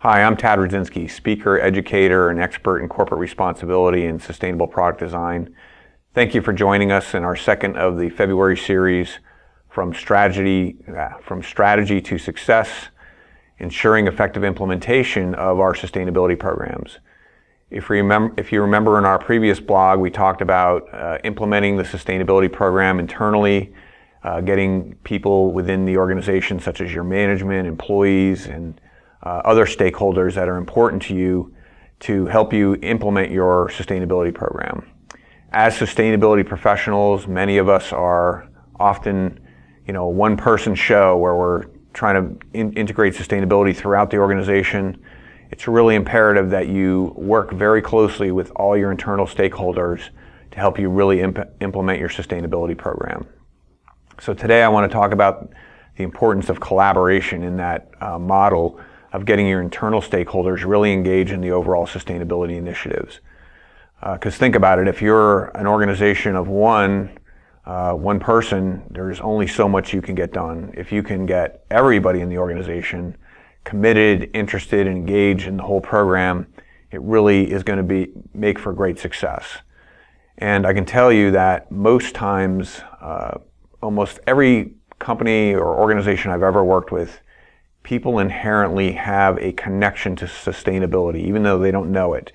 Hi, I'm Tad Radzinski, speaker, educator, and expert in corporate responsibility and sustainable product design. Thank you for joining us in our second of the February series, From Strategy to Success, Ensuring Effective Implementation of our Sustainability Programs. If you remember in our previous blog, we talked about implementing the sustainability program internally, getting people within the organization, such as your management, employees, and other stakeholders that are important to you to help you implement your sustainability program. As sustainability professionals, many of us are often, a one-person show where we're trying to integrate sustainability throughout the organization. It's really imperative that you work very closely with all your internal stakeholders to help you really implement your sustainability program. So today I want to talk about the importance of collaboration in that model of getting your internal stakeholders really engaged in the overall sustainability initiatives. Because think about it, if you're an organization of one person, there's only so much you can get done. If you can get everybody in the organization committed, interested, and engaged in the whole program, it really is going to make for great success. And I can tell you that most times, almost every company or organization I've ever worked with, people inherently have a connection to sustainability, even though they don't know it.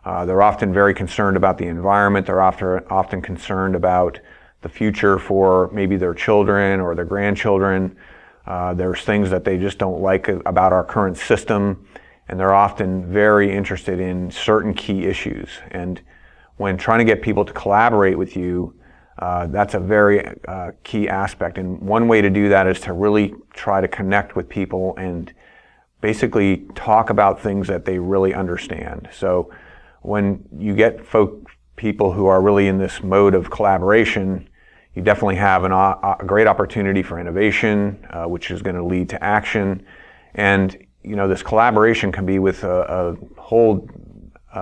They're often very concerned about the environment. They're often concerned about the future for maybe their children or their grandchildren. There's things that they just don't like about our current system, and they're often very interested in certain key issues. And when trying to get people to collaborate with you, that's a very key aspect. And one way to do that is to really try to connect with people and basically talk about things that they really understand. So when you get people who are really in this mode of collaboration, you definitely have a great opportunity for innovation, which is going to lead to action. And this collaboration can be with a whole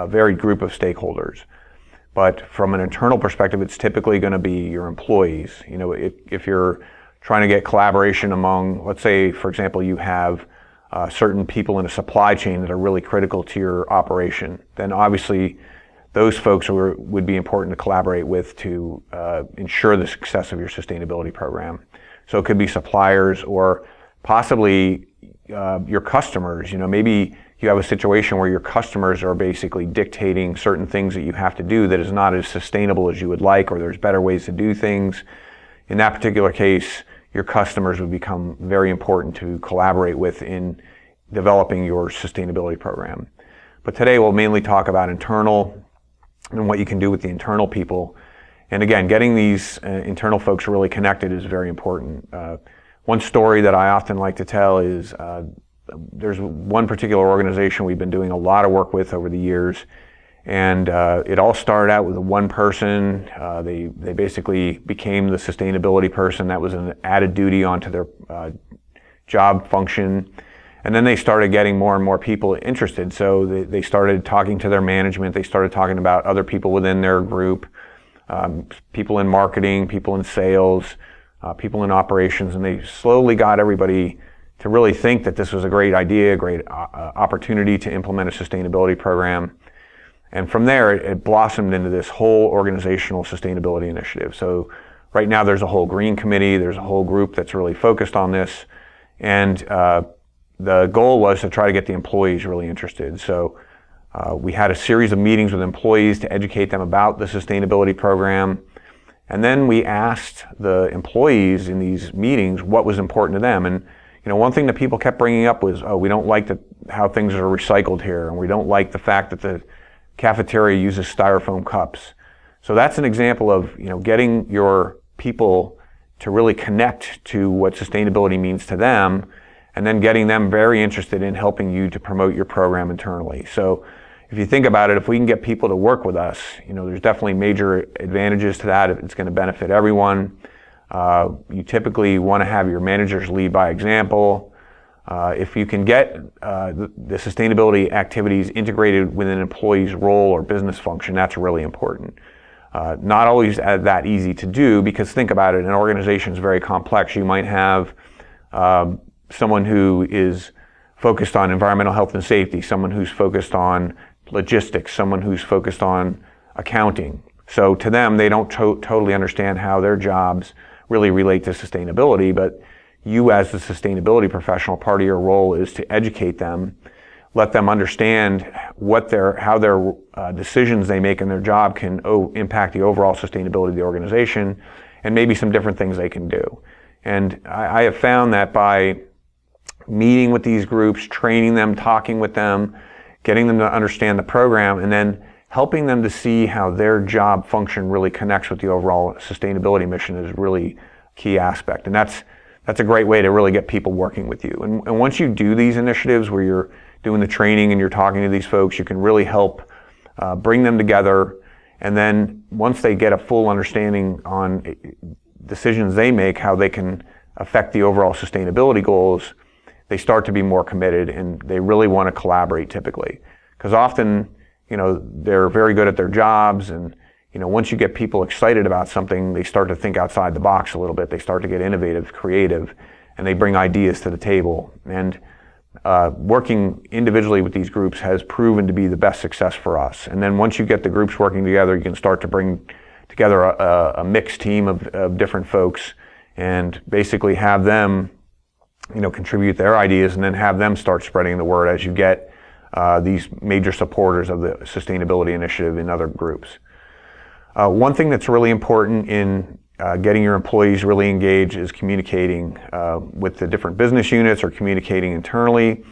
varied group of stakeholders. But from an internal perspective, it's typically going to be your employees. If you're trying to get collaboration among, let's say, for example, you have certain people in a supply chain that are really critical to your operation, then obviously those folks would be important to collaborate with to ensure the success of your sustainability program. So it could be suppliers or possibly your customers. Maybe you have a situation where your customers are basically dictating certain things that you have to do that is not as sustainable as you would like, or there's better ways to do things. In that particular case, your customers would become very important to collaborate with in developing your sustainability program. But today we'll mainly talk about internal and what you can do with the internal people. And again, getting these internal folks really connected is very important. One story that I often like to tell is there's one particular organization we've been doing a lot of work with over the years, and it all started out with one person. They basically became the sustainability person. That was an added duty onto their job function, and then they started getting more and more people interested. So they started talking to their management. They started talking about other people within their group, people in marketing, people in sales, people in operations, and they slowly got everybody to really think that this was a great idea, a great opportunity to implement a sustainability program. And from there, it blossomed into this whole organizational sustainability initiative. So right now there's a whole green committee, there's a whole group that's really focused on this. And the goal was to try to get the employees really interested. So we had a series of meetings with employees to educate them about the sustainability program. And then we asked the employees in these meetings what was important to them. And one thing that people kept bringing up was, we don't like how things are recycled here, and we don't like the fact that the cafeteria uses styrofoam cups. So that's an example of, getting your people to really connect to what sustainability means to them, and then getting them very interested in helping you to promote your program internally. So if you think about it, if we can get people to work with us, there's definitely major advantages to that. It's going to benefit everyone. You typically want to have your managers lead by example. If you can get the sustainability activities integrated within an employee's role or business function, that's really important. Not always that easy to do, because think about it, an organization is very complex. You might have someone who is focused on environmental health and safety, someone who's focused on logistics, someone who's focused on accounting. So to them, they don't totally understand how their jobs really relate to sustainability, but you as the sustainability professional, part of your role is to educate them, let them understand how their decisions they make in their job can impact the overall sustainability of the organization, and maybe some different things they can do. And I have found that by meeting with these groups, training them, talking with them, getting them to understand the program, and then helping them to see how their job function really connects with the overall sustainability mission is really a key aspect. And that's a great way to really get people working with you. And once you do these initiatives where you're doing the training and you're talking to these folks, you can really help bring them together. And then once they get a full understanding on decisions they make, how they can affect the overall sustainability goals, they start to be more committed and they really want to collaborate typically. Because often, they're very good at their jobs, and once you get people excited about something, they start to think outside the box a little bit. They start to get innovative, creative, and they bring ideas to the table. And working individually with these groups has proven to be the best success for us. And then once you get the groups working together, you can start to bring together a mixed team of different folks and basically have them contribute their ideas, and then have them start spreading the word as you get these major supporters of the sustainability initiative in other groups. One thing that's really important in getting your employees really engaged is communicating with the different business units or communicating internally.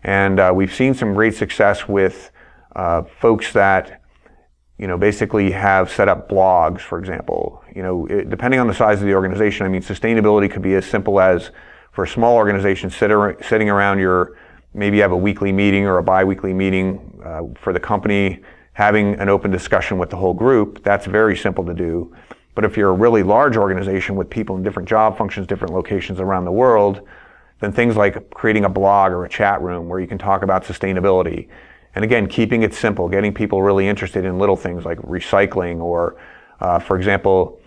And we've seen some great success with folks that basically have set up blogs, for example. Depending on the size of the organization, sustainability could be as simple as, for a small organization, sitting around maybe you have a weekly meeting or a bi-weekly meeting for the company, having an open discussion with the whole group. That's very simple to do. But if you're a really large organization with people in different job functions, different locations around the world, then things like creating a blog or a chat room where you can talk about sustainability. And again, keeping it simple, getting people really interested in little things like recycling or, for example,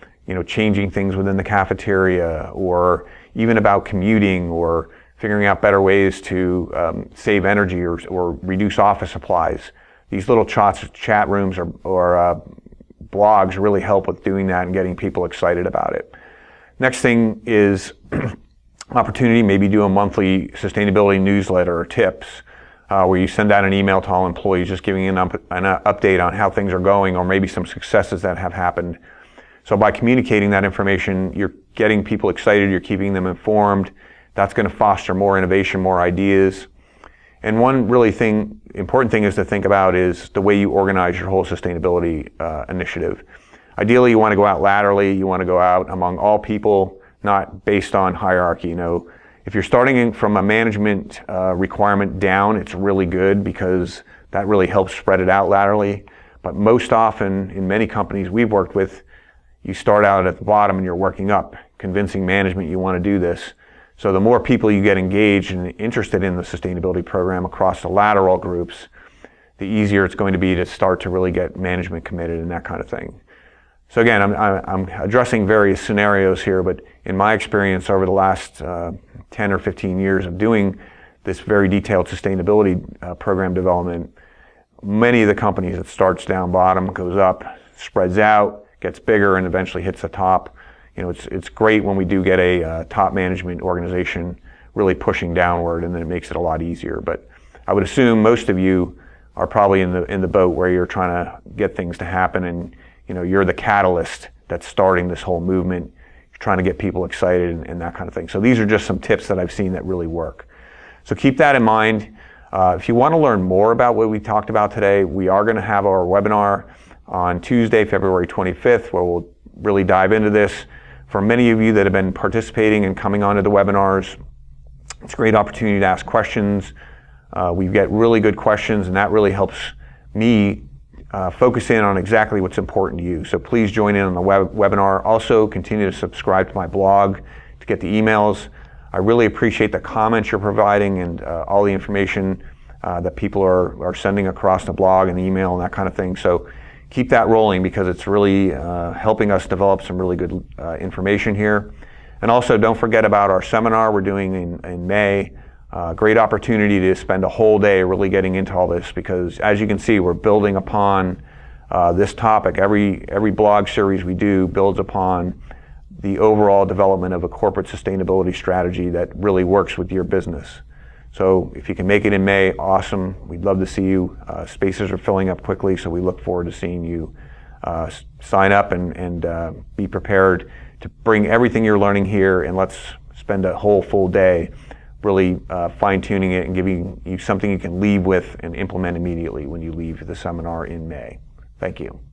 changing things within the cafeteria, or even about commuting, or figuring out better ways to save energy or reduce office supplies. These little chat rooms or blogs really help with doing that and getting people excited about it. Next thing is opportunity, maybe do a monthly sustainability newsletter or tips where you send out an email to all employees just giving an update on how things are going, or maybe some successes that have happened. So by communicating that information, you're getting people excited, you're keeping them informed. That's going to foster more innovation, more ideas. And one really important thing is to think about is the way you organize your whole sustainability initiative. Ideally, you want to go out laterally, you want to go out among all people, not based on hierarchy. If you're starting from a management requirement down, it's really good because that really helps spread it out laterally. But most often, in many companies we've worked with, you start out at the bottom and you're working up, convincing management you want to do this. So the more people you get engaged and interested in the sustainability program across the lateral groups, the easier it's going to be to start to really get management committed and that kind of thing. So again, I'm addressing various scenarios here, but in my experience over the last 10 or 15 years of doing this very detailed sustainability program development, many of the companies, it starts down bottom, goes up, spreads out, gets bigger, and eventually hits the top. It's great when we do get a top management organization really pushing downward, and then it makes it a lot easier. But I would assume most of you are probably in the boat where you're trying to get things to happen, and you're the catalyst that's starting this whole movement. You're trying to get people excited and that kind of thing. So these are just some tips that I've seen that really work. So keep that in mind. If you want to learn more about what we talked about today, we are going to have our webinar on Tuesday, February 25th, where we'll really dive into this. For many of you that have been participating and coming onto the webinars, it's a great opportunity to ask questions. We get really good questions, and that really helps me focus in on exactly what's important to you. So please join in on the webinar. Also, continue to subscribe to my blog to get the emails. I really appreciate the comments you're providing and all the information that people are sending across the blog and the email and that kind of thing. So keep that rolling, because it's really helping us develop some really good information here. And also, don't forget about our seminar we're doing in May Great opportunity to spend a whole day really getting into all this, because as you can see, we're building upon this topic. Every blog series we do builds upon the overall development of a corporate sustainability strategy that really works with your business. So if you can make it in May, awesome. We'd love to see you. Spaces are filling up quickly, so we look forward to seeing you sign up and be prepared to bring everything you're learning here, and let's spend a whole full day really fine-tuning it and giving you something you can leave with and implement immediately when you leave the seminar in May. Thank you.